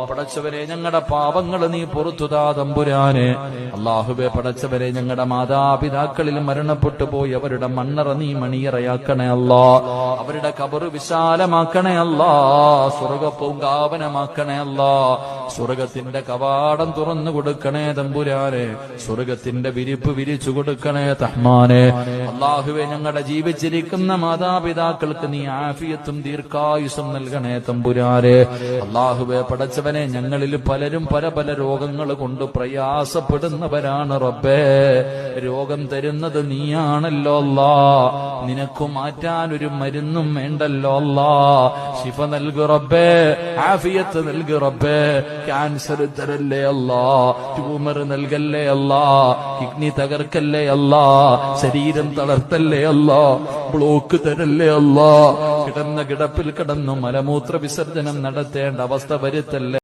പടച്ചവരെ ഞങ്ങളുടെ പാപങ്ങൾ നീ പുറത്തുതാ തമ്പുരാനെ. അല്ലാഹുവേ പടച്ചവരെ ഞങ്ങളുടെ മാതാപിതാക്കളിൽ മരണപ്പെട്ടു പോയി അവരുടെ മണ്ണറ നീ മണിയറയാക്കണേ അല്ലാ. അവരുടെ ഖബർ വിശാലമാക്കണേ അല്ലാ. സ്വർഗ പൂങ്കാവനമാക്കണേ അല്ലാ. സ്വർഗത്തിന്റെ കവാടം തുറന്നു കൊടുക്കണേ തമ്പുരാനെ. സ്വർഗത്തിന്റെ വിരിപ്പ് വിരിച്ചു കൊടുക്കണേ റഹ്മാനെ. അല്ലാഹുവേ ഞങ്ങളുടെ ജീവിച്ചിരിക്കുന്ന മാതാപിതാക്കൾക്ക് നീ ആഫിയത്തും ദീർഘായുസ്സും നൽകണേ തമ്പുരാനെ. അല്ലാഹുവേ പടച്ചവനെ ഞങ്ങളിൽ പലരും പല പല രോഗങ്ങൾ കൊണ്ട് പ്രയാസപ്പെടുന്നവരാണ് റബ്ബേ. രോഗം തരുന്നത് നീയാണല്ലോ അല്ലാ. നിനക്കു മാറ്റാൻ ഒരു മരുന്നും വേണ്ടല്ലോ അല്ലാ. ശിഫ നൽകു റബ്ബേ, ആഫിയത്ത് നൽകു റബ്ബേ. ക്യാൻസർ തരല്ലേ അല്ലാ, ട്യൂമർ നൽകല്ലേ അല്ലാ, കിഡ്നി തകർക്കല്ലേ അല്ലാ, ശരീരം തളർത്തല്ലേ അല്ലാ, ബ്ലോക്ക് തരല്ലേ അല്ലാ. കിടന്ന കിടപ്പിൽ കിടന്നു മലമൂത്ര വിസർജനം നടത്തേണ്ട അവസ്ഥ വരുത്തല്ലേ